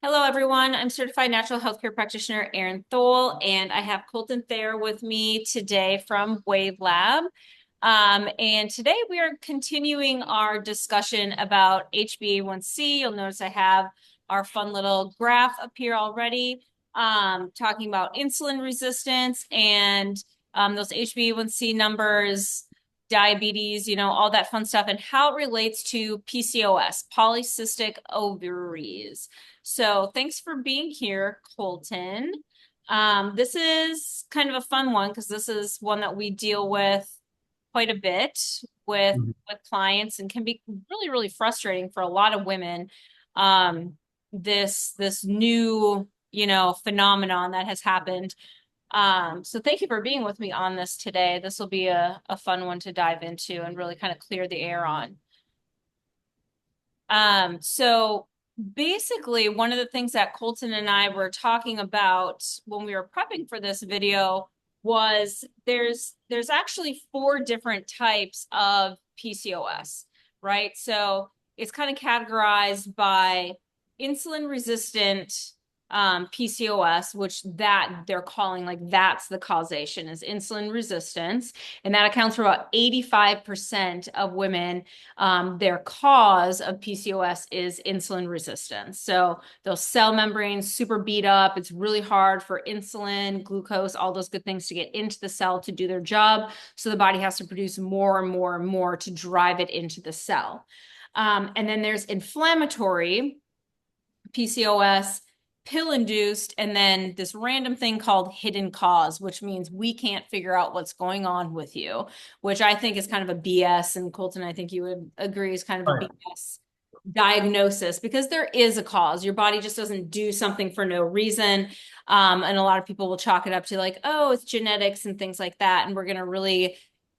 Hello, everyone. I'm certified natural healthcare practitioner Erin Thole, and I have Colton Thayer with me today from Wei Lab. And today we are continuing our discussion about HbA1c. You'll notice I have our fun little graph up here already, talking about insulin resistance and those HbA1c numbers, diabetes, all that fun stuff, and how it relates to PCOS, polycystic ovaries. So thanks for being here, Colton. This is kind of a fun one because this is one that we deal with quite a bit with Mhm. with clients and can be really, really frustrating for a lot of women. Um, this new, phenomenon that has happened. So thank you for being with me on this today. This will be a fun one to dive into and really kind of clear the air on. So basically one of the things that Colton and I were talking about when we were prepping for this video was there's actually four different types of PCOS, right? So it's kind of categorized by insulin resistant PCOS, which that they're calling like that's the causation is insulin resistance. And that accounts for about 85% of women. Their cause of PCOS is insulin resistance. So those cell membranes super beat up. It's really hard for insulin, glucose, all those good things to get into the cell to do their job. So the body has to produce more and more and more to drive it into the cell. And then there's inflammatory PCOS, pill induced, and then this random thing called hidden cause, which means we can't figure out what's going on with you, which I think is kind of a BS. And Colton, I think you would agree is kind of a Right. BS diagnosis because there is a cause. Your body just doesn't do something for no reason. And a lot of people will chalk it up to like, oh, it's genetics and things like that. And we're going to really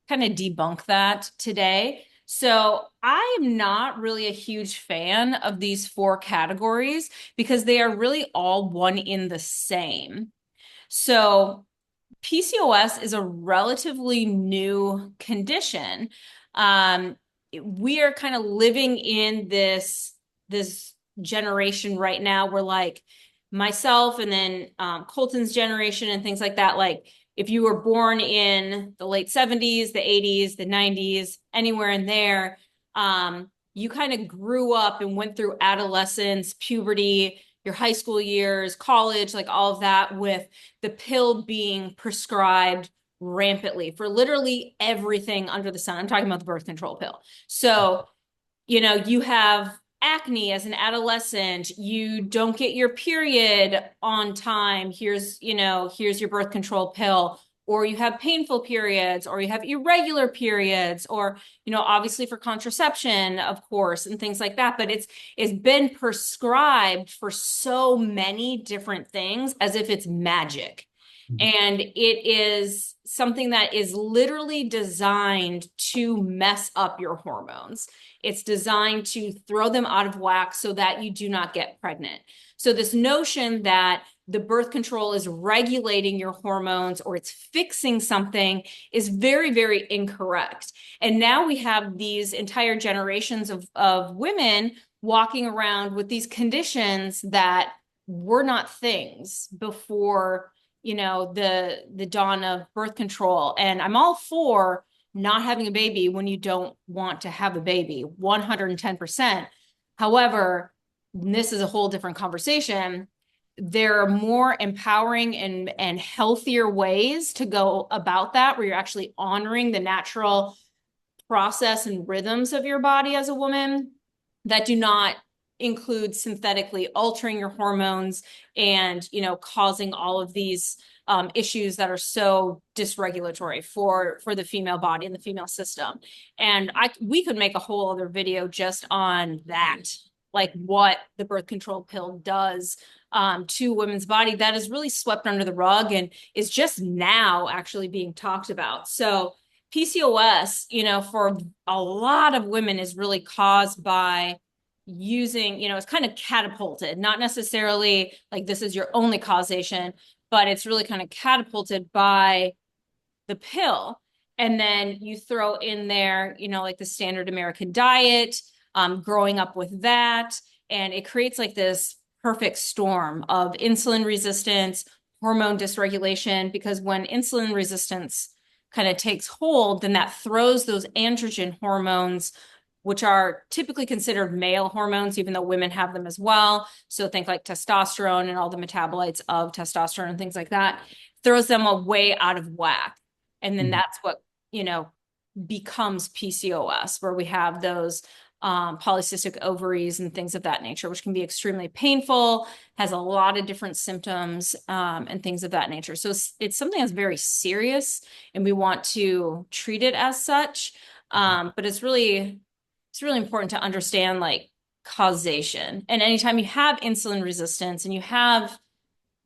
kind of debunk that today. So I am not really a huge fan of these four categories because they are really all one in the same. So PCOS is a relatively new condition. Um, we are kind of living in this generation right now where like myself and then Colton's generation and things like that, like if you were born in the late 70s, the 80s, the 90s, anywhere in there, you kind of grew up and went through adolescence, puberty, your high school years, college, like all of that with the pill being prescribed rampantly for literally everything under the sun. I'm talking about the birth control pill. So, you have acne as an adolescent, you don't get your period on time. Here's your birth control pill. Or you have painful periods, or you have irregular periods, or, obviously for contraception, of course, and things like that. But it's been prescribed for so many different things as if it's magic. Mhm. And it is something that is literally designed to mess up your hormones. It's designed to throw them out of whack so that you do not get pregnant. So, this notion that the birth control is regulating your hormones or it's fixing something is very, very incorrect. And now we have these entire generations of women walking around with these conditions that were not things before the dawn of birth control. And I'm all for not having a baby when you don't want to have a baby, 110%. However, this is a whole different conversation. There are more empowering and healthier ways to go about that, where you're actually honoring the natural process and rhythms of your body as a woman that do not include synthetically altering your hormones and causing all of these issues that are so dysregulatory for the female body and the female system. And we could make a whole other video just on that, like what the birth control pill does to women's body that is really swept under the rug and is just now actually being talked about. So PCOS, for a lot of women is really caused by using, it's kind of catapulted, not necessarily like this is your only causation, but it's really kind of catapulted by the pill. And then you throw in there, like the standard American diet, growing up with that. And it creates like this perfect storm of insulin resistance, hormone dysregulation, because when insulin resistance kind of takes hold, then that throws those androgen hormones, which are typically considered male hormones, even though women have them as well. So think like testosterone and all the metabolites of testosterone and things like that, throws them way out of whack. And then that's what, becomes PCOS, where we have those polycystic ovaries and things of that nature, which can be extremely painful, has a lot of different symptoms and things of that nature. So it's something that's very serious, and we want to treat it as such. But it's really important to understand like causation. And anytime you have insulin resistance and you have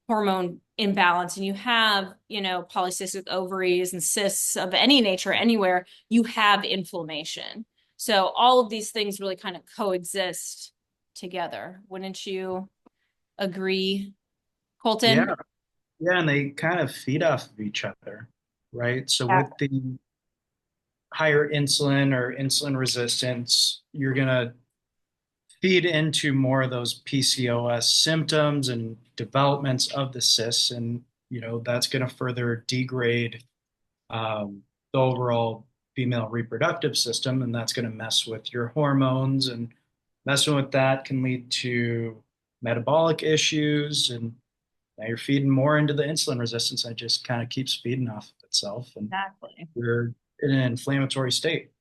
hormone imbalance and you have, polycystic ovaries and cysts of any nature anywhere, you have inflammation. So all of these things really kind of coexist together. Wouldn't you agree, Colton? Yeah. Yeah. And they kind of feed off of each other, right? So Yeah. with the higher insulin or insulin resistance, you're going to feed into more of those PCOS symptoms and developments of the cysts. And, that's going to further degrade the overall female reproductive system. And that's going to mess with your hormones. And messing with that can lead to metabolic issues. And now you're feeding more into the insulin resistance. It just kind of keeps feeding off of itself. And Exactly. you're in an inflammatory state.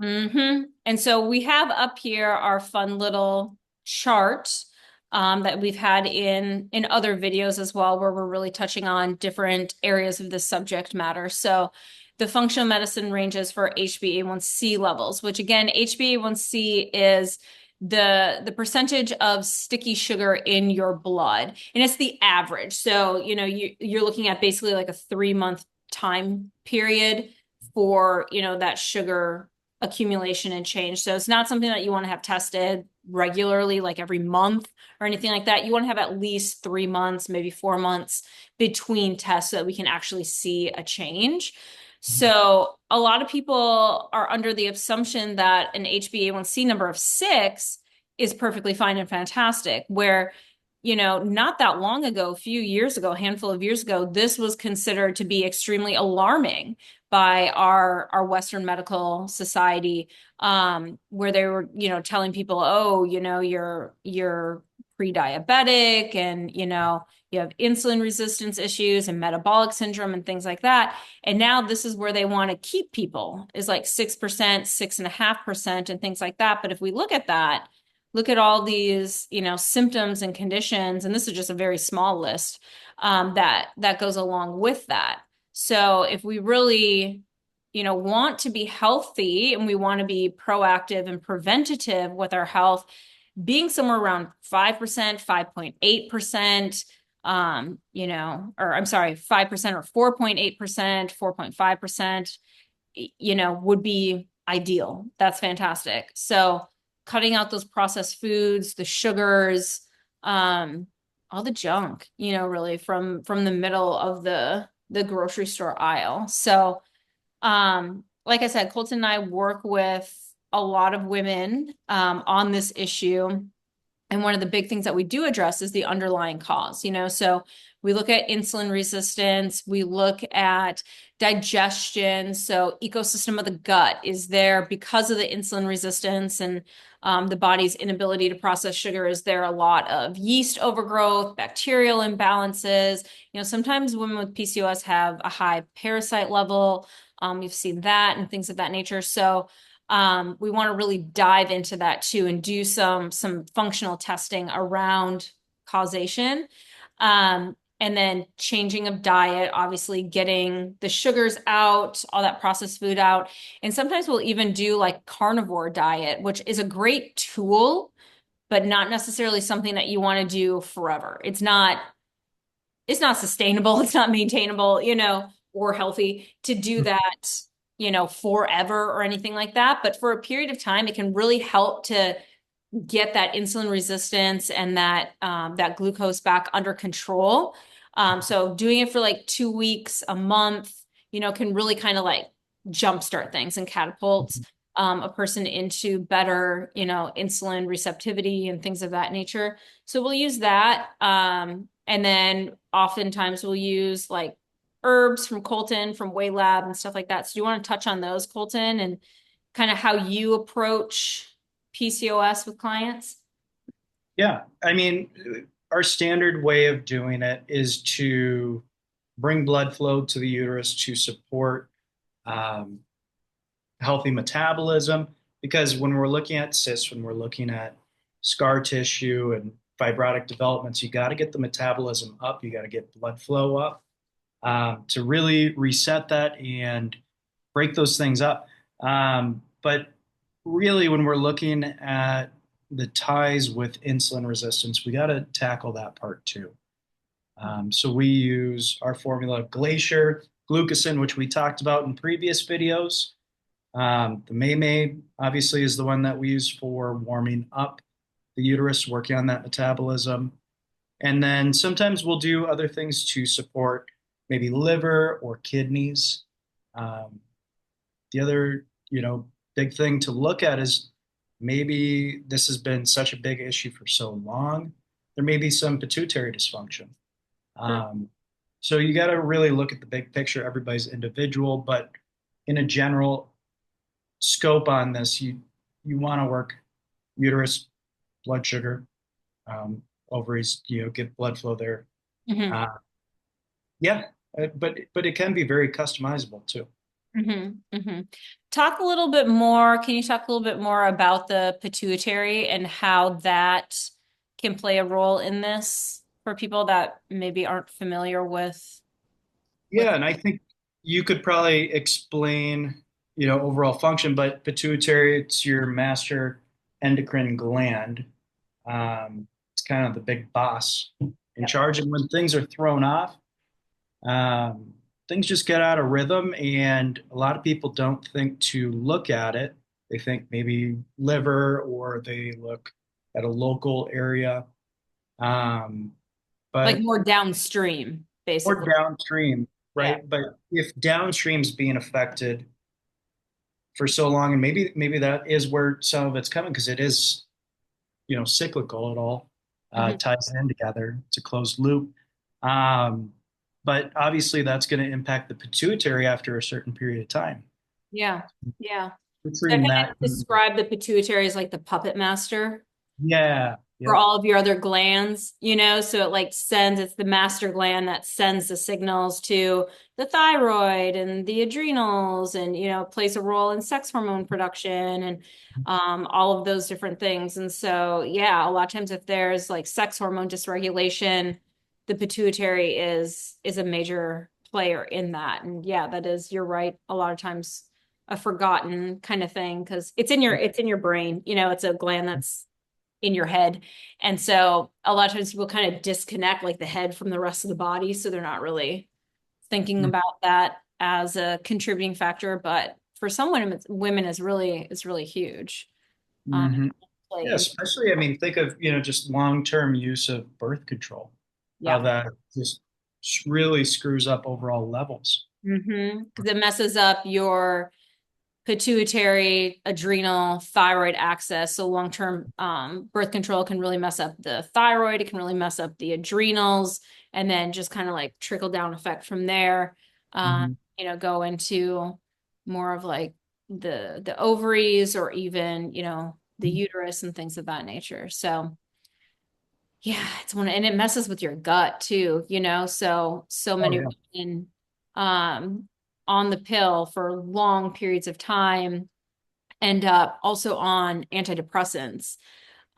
And so we have up here our fun little chart that we've had in other videos as well, where we're really touching on different areas of this subject matter. So the functional medicine ranges for HbA1c levels, which again, HbA1c is the percentage of sticky sugar in your blood, and it's the average. So you're looking at basically like a 3-month time period for that sugar accumulation and change. So it's not something that you want to have tested regularly, like every month or anything like that. You want to have at least 3 months, maybe 4 months between tests so that we can actually see a change. So a lot of people are under the assumption that an HbA1c number of 6 is perfectly fine and fantastic, where not that long ago, a few years ago, a handful of years ago, this was considered to be extremely alarming by our Western medical society, where they were, telling people, oh, you're pre-diabetic, and you have insulin resistance issues and metabolic syndrome and things like that. And now this is where they want to keep people, is like 6%, 6.5%, and things like that. But if we look at that, look at all these, symptoms and conditions, and this is just a very small list that goes along with that. So if we really, want to be healthy and we want to be proactive and preventative with our health, being somewhere around 5%, 5.8%, or I'm sorry, 5% or 4.8%, 4.5%, would be ideal. That's fantastic. So cutting out those processed foods, the sugars, all the junk, really from the middle of the grocery store aisle. So, like I said, Colton and I work with a lot of women on this issue. And one of the big things that we do address is the underlying cause, so we look at insulin resistance, we look at digestion. So ecosystem of the gut is there because of the insulin resistance and the body's inability to process sugar. Is there a lot of yeast overgrowth, bacterial imbalances? Sometimes women with PCOS have a high parasite level. We've seen that and things of that nature. So we want to really dive into that too and do some functional testing around causation. And then changing of diet, obviously getting the sugars out, all that processed food out. And sometimes we'll even do like carnivore diet, which is a great tool, but not necessarily something that you want to do forever. It's not sustainable, it's not maintainable, or healthy to do that, forever or anything like that. But for a period of time, it can really help to get that insulin resistance and that glucose back under control. So doing it for like 2 weeks, a month, can really kind of like jumpstart things and catapult a person into better, insulin receptivity and things of that nature. So we'll use that. And then oftentimes we'll use like herbs from Colton, from Wei Lab and stuff like that. So do you want to touch on those, Colton, and kind of how you approach PCOS with clients? Yeah, I mean, our standard way of doing it is to bring blood flow to the uterus to support um, healthy metabolism. Because when we're looking at cysts, when we're looking at scar tissue and fibrotic developments, you got to get the metabolism up, you got to get blood flow up to really reset that and break those things up. But really, when we're looking at the ties with insulin resistance, we got to tackle that part too. So we use our formula of Glacier, glucosin, which we talked about in previous videos. The May obviously is the one that we use for warming up the uterus, working on that metabolism. And then sometimes we'll do other things to support maybe liver or kidneys. The other, big thing to look at is maybe this has been such a big issue for so long, there may be some pituitary dysfunction. Sure. So you got to really look at the big picture. Everybody's individual, but in a general scope on this, you want to work uterus, blood sugar, ovaries, get blood flow there. Mm-hmm. Yeah, but it can be very customizable too. Mm-hmm. Mm-hmm. Talk a little bit more. Can you talk a little bit more about the pituitary and how that can play a role in this for people that maybe aren't familiar with Yeah, and I think you could probably explain, overall function, but pituitary, it's your master endocrine gland. It's kind of the big boss in Yep. charge. And when things are thrown off, things just get out of rhythm, and a lot of people don't think to look at it. They think maybe liver, or they look at a local area. Um, like but more downstream, or basically. downstream, Yeah. right? But if downstream's being affected for so long, and maybe that is where some of it's coming, because it is, cyclical. It all Hmm. ties in together. It's a closed loop. Um, but obviously, that's going to impact the pituitary after a certain period of time. Yeah. Yeah. So I Treating kind that, of describe the pituitary as like the puppet master yeah, for yep. all of your other glands, so it like it's the master gland that sends the signals to the thyroid and the adrenals and, plays a role in sex hormone production and all of those different things. And so, yeah, a lot of times if there's like sex hormone dysregulation, the pituitary is a major player in that. And yeah, that is, you're right, a lot of times a forgotten kind of thing because it's in your brain, it's a gland that's in your head. And so a lot of times people kind of disconnect like the head from the rest of the body. So they're not really thinking about that as a contributing factor. But for some women is really huge. Mm-hmm. Yeah, Play. especially, I mean, think of, just long-term use of birth control, how Yeah. that just really screws up overall levels. Mm-hmm. Because it messes up your pituitary, adrenal, thyroid axis. So long-term birth control can really mess up the thyroid. It can really mess up the adrenals, and then just kind of like trickle down effect from there. Mhm. Go into more of like the ovaries or even the uterus and things of that nature. So yeah, and it messes with your gut too. So Oh many yeah. women um on the pill for long periods of time end up also on antidepressants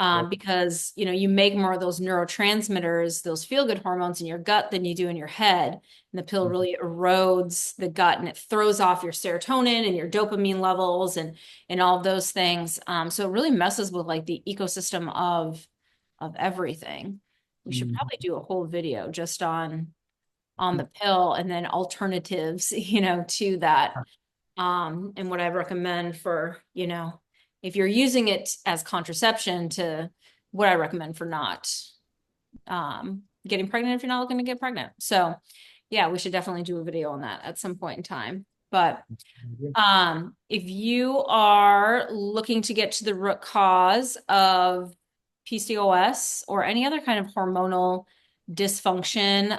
Yep. because you make more of those neurotransmitters, those feel-good hormones in your gut than you do in your head. And the pill Mhm. really erodes the gut and it throws off your serotonin and your dopamine levels and all of those things. So it really messes with like the ecosystem of everything. We should Mhm. probably do a whole video just on the pill and then alternatives, to that and what I recommend for, if you're using it as contraception to what I recommend for not getting pregnant if you're not looking to get pregnant. So yeah, we should definitely do a video on that at some point in time. But if you are looking to get to the root cause of PCOS or any other kind of hormonal dysfunction,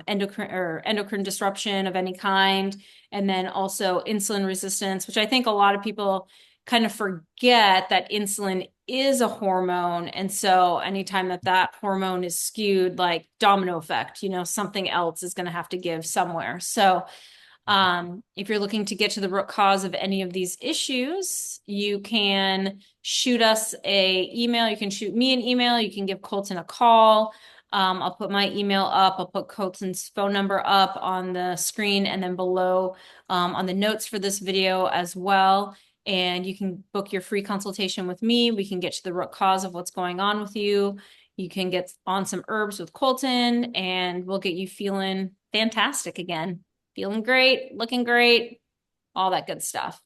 endocrine disruption of any kind, and then also insulin resistance, which I think a lot of people kind of forget that insulin is a hormone. And so anytime that that hormone is skewed, like domino effect, something else is going to have to give somewhere. So if you're looking to get to the root cause of any of these issues, you can shoot us a email. You can shoot me an email. You can give Colton a call. I'll put my email up. I'll put Colton's phone number up on the screen and then below on the notes for this video as well. And you can book your free consultation with me. We can get to the root cause of what's going on with you. You can get on some herbs with Colton and we'll get you feeling fantastic again. Feeling great, looking great, all that good stuff.